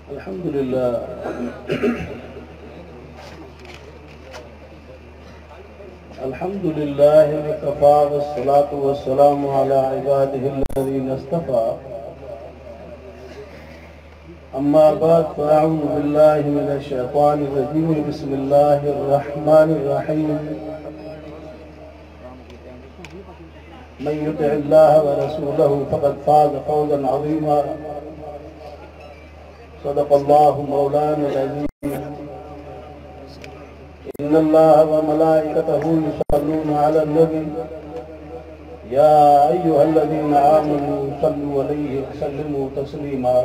Alhamdulillah. Alhamdulillah wa kafa wa salatu wa salamu ala ibadihi alladhina istafa. Amma ba'd, fa'a'udhu billahi minash shaitanir rajim. Bismillahir rahmanir rahim. Man yuti' Allah wa rasulahu faqad faza fawzan 'azima. صدق الله مولانا العظيم. إن الله وملائكته يصلون على النبي يا أيها الذين آمنوا صلوا عليه وسلموا تسليما.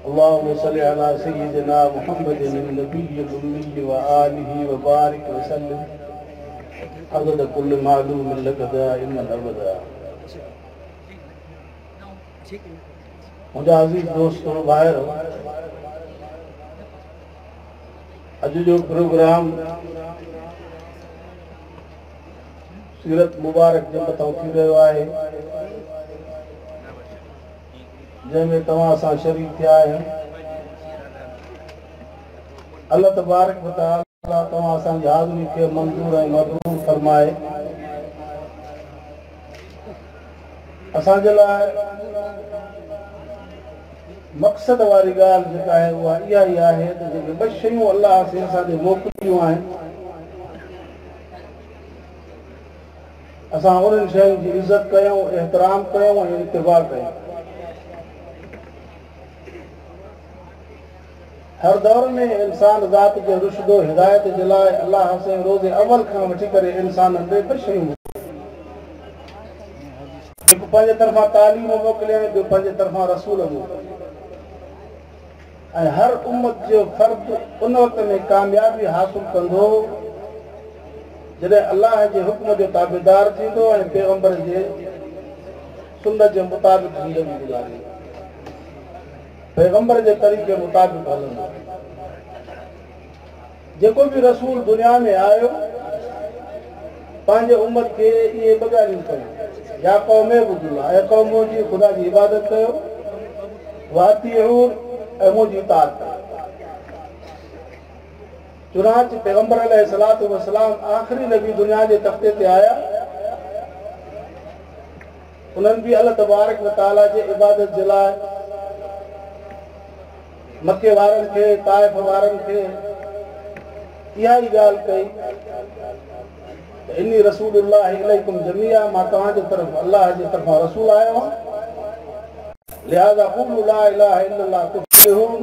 اللهم صل على سيدنا محمد النبي الأمي وآله وبارك وسلم عدد كل معلوم لك دائما أبدا. मुझे अजीज दोस्तों भाइयों, अज जो प्रोग्राम सीरत मुबारक जे मथां थी रहियो आहे, जंहिंमें तव्हां सां शरीक थिया आहियो। अल्लाह तबारक व तआला तव्हां असांजी हाज़िरी खे मंज़ूर ऐं मक़बूल फरमाए। असांजे लाइ मक़सद वारी ॻाल्हि जेका आहे उहा इहा ई आहे त जेके ॿ शयूं अलाह से असांखे मोकिलियूं आहिनि, असां उन्हनि शयुनि जी इज़त कयूं, एतिराम कयूं ऐं इतिबा कयूं। हर दौर में इंसान ज़ात जे रुशद हिदायत जे लाइ अलाह से रोज़े अवल खां वठी करे इंसाननि ॾे ॿ शयूं, हिकु पंहिंजे तरफ़ां तालीम मोकिलिया, ॿियो पंहिंजे तरफ़ां रसूल मोकिलिया। ऐं हर उम्मत जो फ़र्द उन वक़्त में कामयाबी हासिल कंदो जॾहिं अलाह जे हुक्म जो ताबेदार थींदो ऐं पैगंबर जे सुन्नत जे मुताबिक़ ज़िंदगी गुज़ारींदो, पैगंबर जे तरीक़े मुताबिक़ हलंदो। जेको बि रसूल दुनिया में आयो, पंहिंजे उम्मत खे इहे ॿ ॻाल्हियूं कयूं, या क़ौम बुदुल्लाह, ऐं क़ौम जी ख़ुदा जी इबादत कयो, वातिऊन ऐं मुंहिंजी इताअत कयो। चुनांच पैगंबर अलैहिस्सलातु वस्सलाम आख़िरी नबी दुनिया जे तख़्ते ते आया। उन्हनि बि अल्लाह तबारक व तआला जे इबादत जे लाइ मके वारनि खे, ताइफ़ वारनि खे इहा ई ॻाल्हि कई त इन्नी रसूलुल्लाह इलैकुम जमीआ, मां तव्हांजे तरफ़ अलाह जे तरफ़ां रसूल आयो आहियां। लिहाज़ा क़ूलू ला इलाहा इल्लल्लाह तुफ़्लिहून,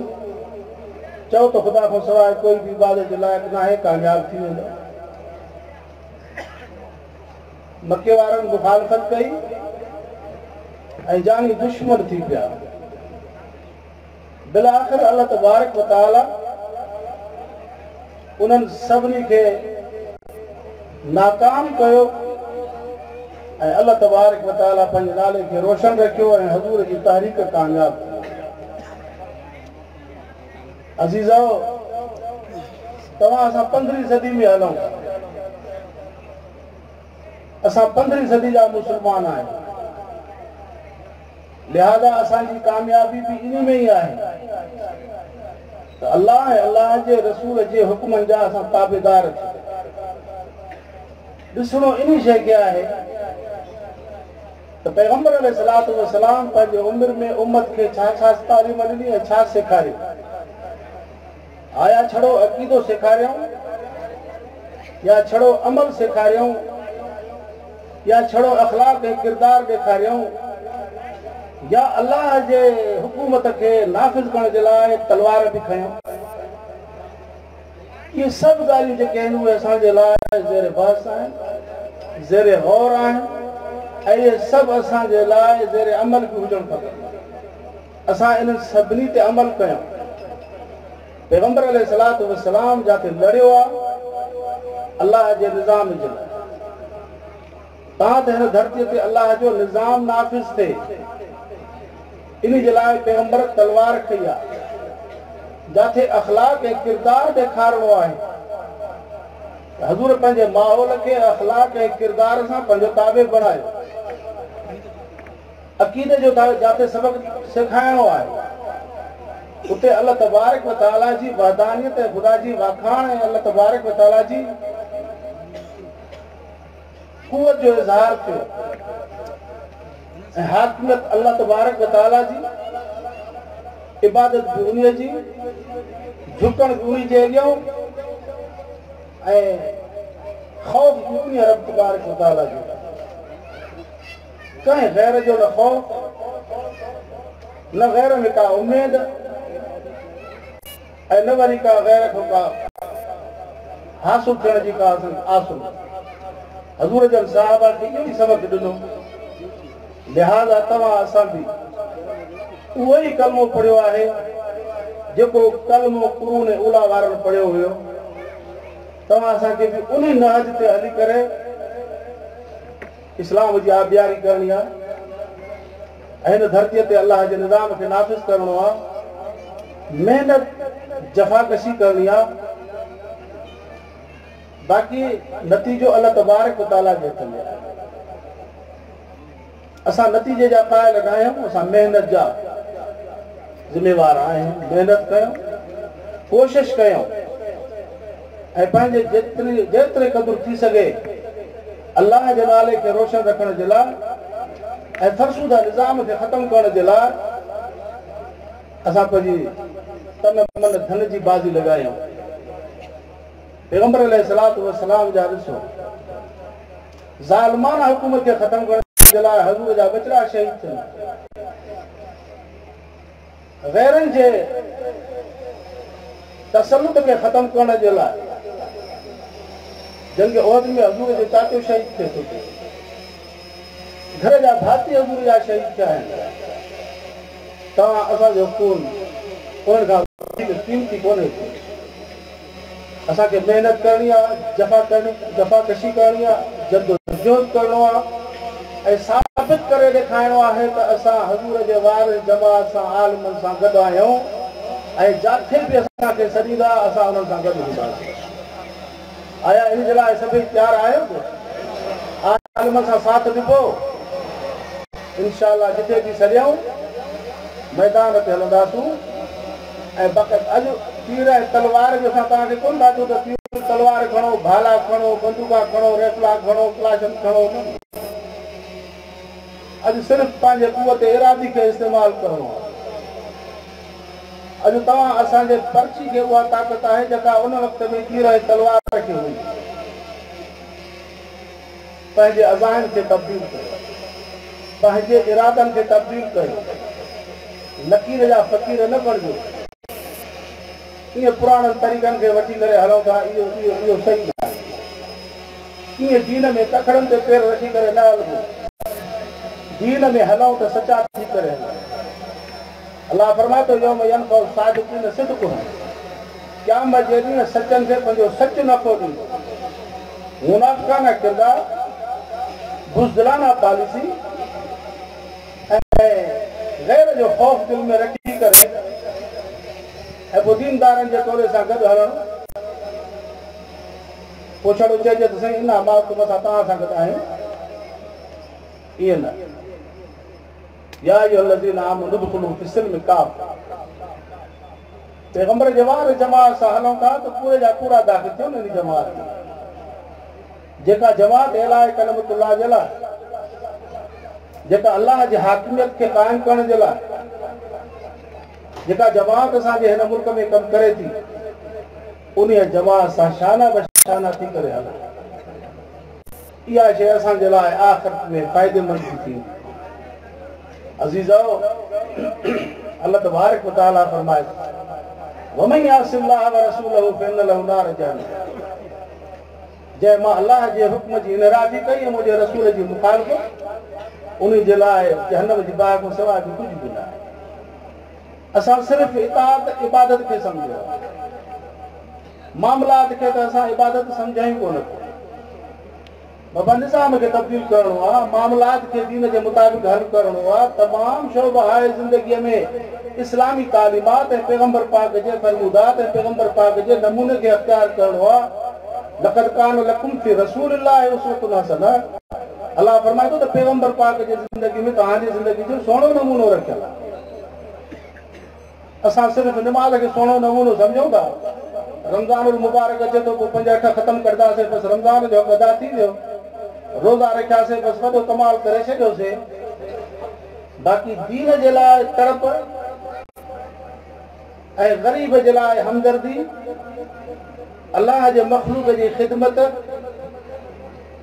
चओ त ख़ुदा खां सवाइ कोई बि इबादत जे लाइक़ न आहे, कामयाब थी वेंदो। मके वारनि मुखालफ़त कई ऐं जानी दुश्मन थी पिया। बिलाख़िर अल्लाह तबारक व तआला उन्हनि सभिनी खे नाकाम कयो ऐं अल्लाह तबारक व तआला पंहिंजे नाले खे रोशन रखियो ऐं हज़ूर जी तहरीक कामयाब थी। अज़ीज़ो, तव्हां असां 15वीं सदी में हलूं, असां 15वीं सदी जा मुस्लमान आहियूं। लिहाज़ा असांजी कामयाबी बि इन में ई आहे त अलाह ऐं अलाह जे रसूल जे हुक्मनि जा असां ताबेदार थियूं। ॾिसणो इन शइ खे आहे त पैगंबर अलैहिस्सलातु वस्सलाम पंहिंजे उमिरि में उम्मत खे छा छा तालीम ॾिनी ऐं छा सेखारियो। आया छड़ो अक़ीदो सेखारियऊं, या छड़ो अमल सेखारियऊं, या छड़ो अख़लाक़ ऐं किरदार ॾेखारियऊं, या अलाह जे हुकूमत खे नाफ़िज़ करण जे लाइ तलवार बि खयूं। इहे सभु ॻाल्हियूं जेके आहिनि उहे असांजे लाइ ज़ेर बहस आहिनि, ज़ेर गौर आहिनि, ऐं इहे सभु असांजे लाइ ज़ेर अमल बि हुजणु खपे। असां इन्हनि सभिनी ते अमल कयूं। पैगंबर अलैहिस्सलातु वस्सलाम जाते लड़ियो आहे अलाह जे निज़ाम जे लाइ, तां त हिन धरतीअ ते अलाह जो निज़ाम नाफ़िज़ थिए, इन जे लाइ पैगंबर तलवार खई आहे। जाते अख़लाक़ ऐं किरदार ॾेखारणो आहे, हज़ूर पंहिंजे माहौल खे अख़लाक़ ऐं किरदार सां पंहिंजो ताबे बणायो। अक़ीदे जो जाते सबक सिखाइणो आहे उते अल्लाह तबारक व तआला जी वहदानियत ऐं ख़ुदा जी वाखाण ऐं अल्लाह तबारक व तआला जी क़ुवत जो इज़हार थियो ऐं हाकिमियत अल्लाह तबारक व तआला जी इबादत बि उन्हीअ जी झुकण बि उन्ही जे अॻियां ऐं ख़ौफ़ बि उन्ही रब तबारक व तआला जो कंहिं गैर जो न ख़ौफ़ न गैर में का उमेद ऐं न वरी का गैर खां का हासिल थियण जी का आसुल हज़ूर जन साहबा खे इहो ई सबक़ ॾिनो लिहाज़ा तव्हां असां बि उहो ई कलमो पढ़ियो आहे जेको कलमो क़ुरून उला वारनि पढ़ियो हुयो तव्हां असांखे बि उन नहज ते हली करे इस्लाम जी आबियारी करणी आहे ऐं हिन धरतीअ ते अलाह जे निज़ाम खे नाफ़िज़ करणो आहे महिनत जफ़ाकशी करणी आहे बाक़ी नतीजो अल्लाह तबारक व तआला जे हथ में आहे असां नतीजे जा क़ाइल न आहियूं असां महिनत जा ज़िम्मेवार आहियूं महिनत कयूं कोशिश कयूं ऐं पंहिंजे जेतिरे क़दुरु थी सघे अल्लाह जे नाले खे रोशन रखण जे लाइ ऐं फरसूदा निज़ाम खे ख़तमु करण जे लाइ असां पंहिंजी तन मन धन जी बाज़ी लॻायूं पैगंबर अलैहिस्सलातु वस्सलाम जा ॾिसो ज़ालिमाना हुकूमत खे ख़तमु करण जे लाइ हज़ूर जा बचड़ा शहीद थियनि गैरनि जे तसल्लुत खे ख़तमु करण जे लाइ जंग उहद में हज़ूर जो चाचो शहीद थिए थो घर जा भाती हज़ूर जा शहीद थिया आहिनि तव्हां असांजो खून उन्हनि खां वधीक क़ीमती कोन्हे असांखे महिनत करणी आहे जफ़ाकशी करणी आहे जदोजहद करणो आहे ऐं साबित करे ॾेखारिणो आहे त असां हज़ूर जे वार जमात सां आलिमनि सां गॾु आहियूं ऐं जिथे बि असांखे सॾींदा असां उन्हनि सां गॾु हूंदासीं आया इन जे लाइ सभई तयारु आहियो आलिमनि सां साथ ॾिबो इंशाअल्लाह जिथे बि सॾियूं मैदान ते हलंदासूं ऐं बक़त अॼु तीर ऐं तलवार जो असां तव्हांखे कोन ॾाढो त तीर तलवार खणो भाला खणो बंदूका खणो रेफला खणो क्लाशन खणो अॼु सिर्फ़ु पंहिंजे क़ुवत इरादी खे इस्तेमालु करणो आहे अॼु तव्हां असांजे पर्ची खे उहा ताक़त आहे जेका उन वक़्त में तीर ऐं तलवार खे हुई पंहिंजे अज़ाइम खे तब्दील कयो पंहिंजे इरादनि खे तब्दील कयो लकीर जा फ़क़ीर न बणिजो ईअं पुराणनि तरीक़नि खे वठी करे हलूं था इहो सही आहे ईअं दीन में कखड़नि ते पेर रखी करे न हलबो दीन में हलूं त सचा थी करे हलूं अल्लाह फरमाए थो यौम यनफ़उ सादिक़ीन सिद्क़ुहुम क़यामत जे ॾींहुं सचनि खे पंहिंजो सच नफ़ो ॾींदो मुनाफ़िक़ाना किरदार बुज़दिलाना पॉलिसी ऐं गैर जो ख़ौफ़ दिलि में रखी करे ऐं पोइ दीनदारनि जे टोले सां गॾु हलणु पोइ छड़ो चइजे त साईं इन मां तव्हां सां गॾु आहियूं ईअं न या अय्युहल्लज़ीना आमनू उदख़ुलू फ़िस्सिल्मि काफ़ा पैगंबर जे वार जमात सां हलूं था त पूरे जा पूरा दाख़िल थियो न इन जमात में जेका जमात एलाए कलमतुल्लाह जे लाइ जेका अल्लाह जी हाकिमियत खे क़ाइमु करण जे लाइ जेका जमात असांजे हिन मुल्क में कमु करे थी उन जमात सां शाना बशाना थी करे हलूं इहा शइ असांजे लाइ आख़िरत में फ़ाइदेमंद थी थी अज़ीज़ो अल्लाह तबारक व तआला फरमाए वमन यासिल्लाह व रसूलहु फ़इन्न लहू नार जहन्नम जंहिं मां अल्लाह जे हुक्म जी इनरादी कई मुंहिंजे रसूल जी मुखालिफ़त उन जे लाइ जहन्नम जी बाहि खां सवाइ कुझु बि न आहे असां सिर्फ़ु इबादत खे सम्झो मामलात खे त असां इबादत सम्झा ई कोन बाबा निज़ाम खे तब्दील करणो आहे मामलात खे दीन जे मुताबिक़ हल करणो आहे तमामु शोबा आहे ज़िंदगीअ में इस्लामी तालीमात ऐं पैगंबर पाक जे फरमूदात ऐं पैगंबर पाक जे नमूने खे अख़्तियार करणो आहे लक़द कान लकुम फ़ी रसूलिल्लाहि उसवतुन हसना अल्लाह फरमाए थो त पैगंबर पाक जी ज़िंदगी में तव्हांजी ज़िंदगी जो सोनो नमूनो रखियल आहे। असां सिर्फ़ु निमाज़ खे सोनो नमूनो सम्झूं था। रमज़ान मुबारक अचे थो पोइ 5-8 ख़तमु कंदासीं, बसि रमज़ान जो अदा थी वियो, रोज़ा रखियासीं, बसि वॾो कमाल करे छॾियोसीं। बाक़ी दीन जे लाइ तड़प ऐं ग़रीब जे लाइ हमदर्दी, अलाह जे मख़लूक़ जी ख़िदमत,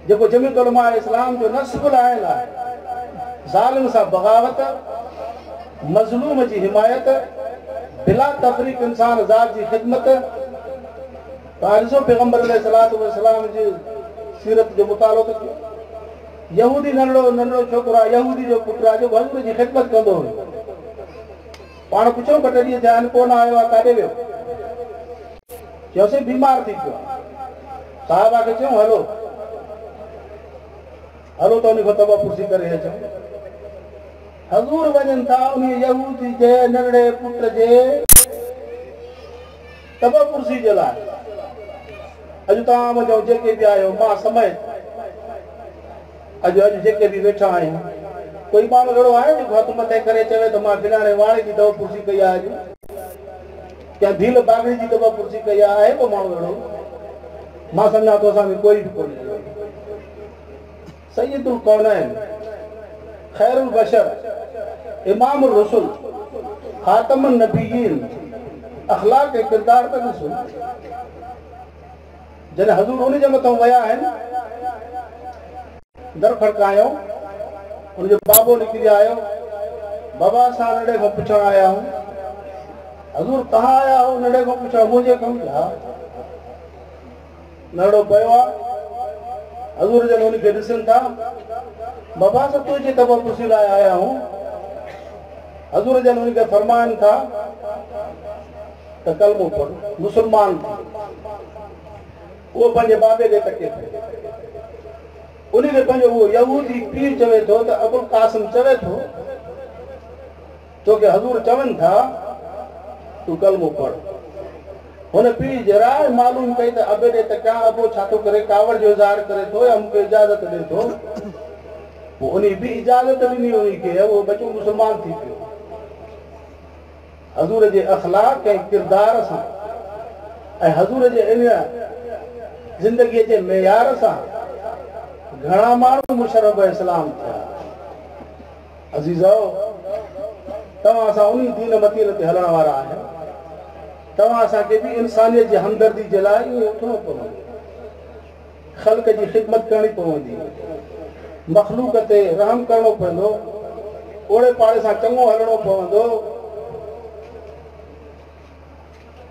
जेको जमीअत उलमा इस्लाम जो नस्ब लाइल आहे, ज़ालिम सां बग़ावत, मज़लूम जी हिमायत, बिला तफ़रीक़ इंसान ज़ात जी ख़िदमत। तव्हां ॾिसो पैगंबर अलैहिस्सलातु वस्सलाम जी सीरत जो मुतालो त कयो। यहूदी नंढड़ो छोकिरो आहे, यहूदी जो पुटु आहे, जेको हज़ूर जी ख़िदमत कंदो हुयो। पाण पुछूं 2 ॾींहं थिया आहिनि, कोन आयो आहे, काॾे वियो? चयोसीं बीमार थी पियो। साहिबा खे चयूं हलो हलो त उन खां तबा पुरसी करे अचूं। हज़ूर वञनि था उन यहूदी जे नंढड़े पुट जे तबा पुरसी जे लाइ। अॼु तव्हां मुंहिंजो जेके बि आहियो, मां समेत अॼु जेके बि वेठा आहियूं, कोई माण्हू अहिड़ो आहे जेको हथु मथे करे चवे त मां गिलाणे वाणी जी दवा पुरसी कई आहे, अॼु या भील बागड़ी जी दवा पुरसी कई आहे? को माण्हू अहिड़ो? मां सम्झां थो असांखे कोई बि कोन्हे। सय्यदुल कौनैन, खैरुल बशर, इमामुर रसूल, खातमुन नबिय्यीन, अखलाक ऐं किरदार त ॾिसो। जॾहिं हज़ूर उन जे मथां विया आहिनि, दर खड़कायो, उनजो बाबो निकिरी आयो, बाबा असां नंढे खां पुछण आया आहियूं। हज़ूर तव्हां आया हो नंढे खां पुछण, मुंहिंजे खां? हा, नंढो पियो आहे। हज़ूर जन उनखे ॾिसनि था, बाबा असां तुंहिंजे तबा पुरसी लाइ आया आहियूं। हज़ूर जन उनखे फरमाइनि था त कलमो पढ़ो, मुस्लमान थी। उहो पंहिंजे बाबे खे तके पियो। उनखे पंहिंजो उहो यहूदी पीर चवे थो त अबुल कासिम चवे थो, छोकी हज़ूर चवनि था तूं कलमो पढ़। हुन पीर जे राय मालूम कई त अबे ॾे त क्या अबो छा थो करे, कावड़ जो इज़हार करे थो या मूंखे इजाज़त ॾे थो? पोइ उन बि इजाज़त ॾिनी उनखे, उहो बचो मुस्लमान थी पियो। हज़ूर जे अख़लाक ऐं किरदार सां ऐं हज़ूर जे इन ज़िंदगीअ जे मेयार सां घणा माण्हू मुशर्रफ इस्लाम थिया। अज़ीज़ो, तव्हां असां उन दीन मतीन ते हलण वारा आहियूं। तव्हां असांखे बि इंसानियत जी हमदर्दी जे लाइ इहो उथणो पवंदो, ख़ल्क़ जी ख़िदमत करणी पवंदी, मख़लूक़ ते रहम करणो पवंदो, ओड़े पाड़े सां चङो हलणो पवंदो।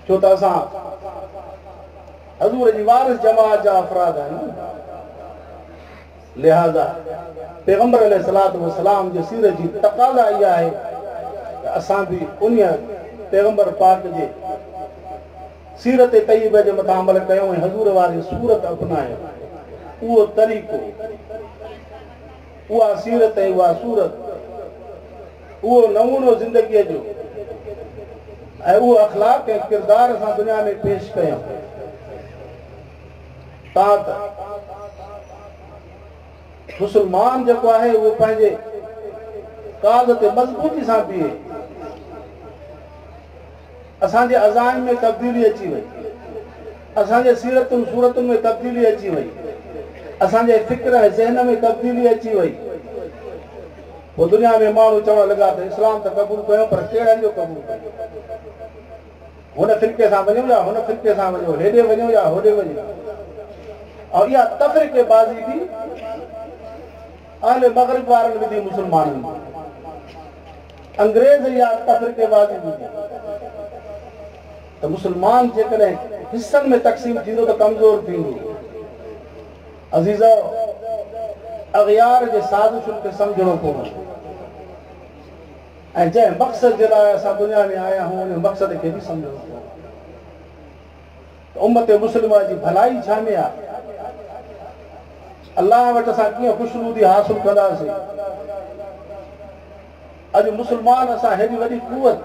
छो त असां हज़ूर जी वारिस जमात जा अफ़राद आहियूं। लिहाज़ा पैगंबर अलैहिस्सलातु वस्सलाम जी सीरत जी तक़ाज़ा इहा आहे त असां बि उन पैगंबर पाक जे सीरत तय्यब जे मथां अमल कयूं ऐं हज़ूर वारी सूरत अपनायूं। उहो तरीक़ो, उहा सीरत ऐं उहा सूरत, उहो नमूनो ज़िंदगीअ जो ऐं उहो अख़लाक ऐं किरदार असां दुनिया में पेश कयूं। तव्हां त मुस्लमान जेको आहे उहो पंहिंजे काज़ ते मज़बूती सां बीहे। असांजे अज़ाइम में तब्दीली अची वई, असांजे सीरतुनि सूरतुनि में तब्दीली अची वई, असांजे फ़िक्र ऐं ज़हन में तब्दीली अची वई। पोइ दुनिया में माण्हू चवण लॻा त इस्लाम त क़बूल कयूं, पर कहिड़नि जो क़बूल कयूं? हुन फ़िरके सां वञूं या हुन फ़िरके सां वञूं, हेॾे वञूं या होॾे वञूं। ऐं इहा तफ़रीक़े बाज़ी बि अहले मग़रिब वारनि विधी मुस्लमाननि, अंग्रेज़ इहा तफ़रीक़े बाज़ी विधी। त मुस्लमान जेकॾहिं हिस्सनि में तक़सीम थींदो त कमज़ोर थींदो। अज़ीज़ो, अग़यार जे साज़िशुनि खे सम्झणो पवंदो ऐं जंहिं मक़सद जे लाइ असां दुनिया में आया आहियूं उन मक़सद खे बि सम्झणो पवंदो। उम्मत मुस्लिमा जी भलाई छा में आहे? अल्लाह वटि असां कीअं ख़ुशनूदी हासिल कंदासीं? अॼु मुस्लमान असां हेॾी वॾी क़ुवत,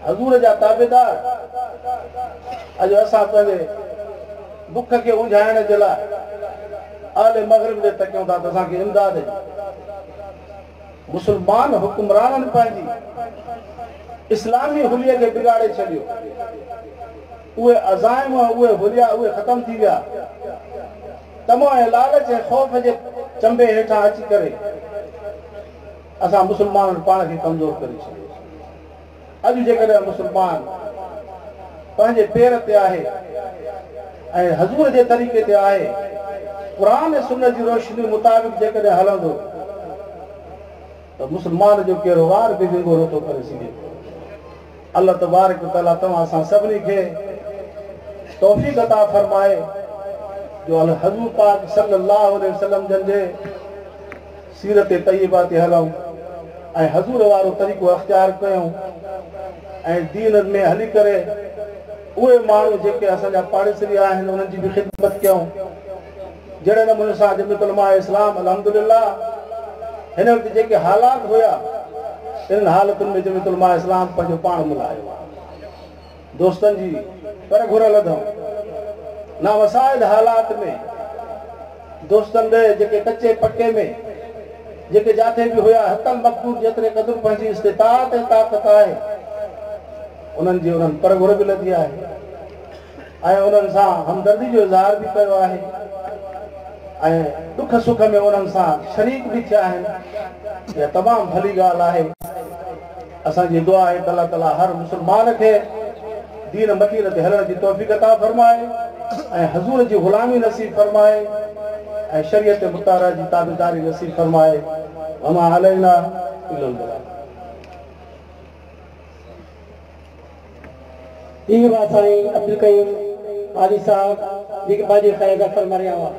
हज़ूर जा ताबेदार, अॼु असां पंहिंजे बुख खे उंझाइण जे लाइ आले मगरिब दे तकियूं था त असांखे इमदाद मुसलमान हुक्मराननि पंहिंजी इस्लामी हुलिया खे बिगाड़े छॾियो उहे अज़ाइम उहे हुलिया उहे ख़तम थी विया तमो ऐं लालच ऐं ख़ौफ़ जे चंबे हेठां अची करे असां मुसलमाननि पाण खे कमज़ोर करे छॾियो अॼु जेकॾहिं मुसलमान पंहिंजे पेर ते आहे ऐं हज़ूर जे तरीक़े ते आहे क़ुरान ऐं सुन्नत जी रोशनी मुताबिक़ जेकॾहिं हलंदो त मुसलमान जो कहिड़ो वार बि विंगो नथो करे सघे अल्लाह तबारक तआला तव्हां असां सभिनी खे तौफ़ीक़ अता फरमाए जो हज़ूर पाक सल्लल्लाहु अलैहि वसल्लम जन जे सीरत तय्यबा ते हलूं ऐं हज़ूर वारो तरीक़ो अख़्तियार कयूं ऐं दीन में हली करे उहे माण्हू जेके असांजा पाड़ेसरी आहिनि उन्हनि जी बि ख़िदमत कयूं जहिड़े नमूने सां जमियत उलमा इस्लाम अल्हम्दुलिल्लाह हिन वक़्तु जेके हालात हुया इन्हनि हालतुनि में जमियत उलमा इस्लाम पंहिंजो पाण मिलायो दोस्तनि जी पर घुरल अथऊं ना वसाइल हालात में दोस्तनि ॾे जेके कचे पके में जेके जिथे बि हुया हक़ल मक़बूल जेतिरे क़दुरु पंहिंजी इस्तिताअत ऐं ताक़त आहे उन्हनि जी उन्हनि पर घुर बि लधी आहे ऐं उन्हनि सां हमदर्दी जो इज़हार बि कयो आहे ऐं दुख सुख में उन्हनि सां शरीक बि थिया आहिनि इहा तमामु भली ॻाल्हि आहे असांजी दुआ आहे त अल्लाह ताला हर मुस्लमान खे दीन मतीन ते हलण जी तौफ़ीक़ अता फरमाए ऐं हज़ूर जी ग़ुलामी नसीब फरमाए ऐं शरीयत मुतारा जी ताबेदारी नसीब फरमाए वमा अलैना इल्लल बलाग ये बात साईं अब्दुल कयूम आली साहब जेके बाजी ख़ैर फरमा रहा हुआ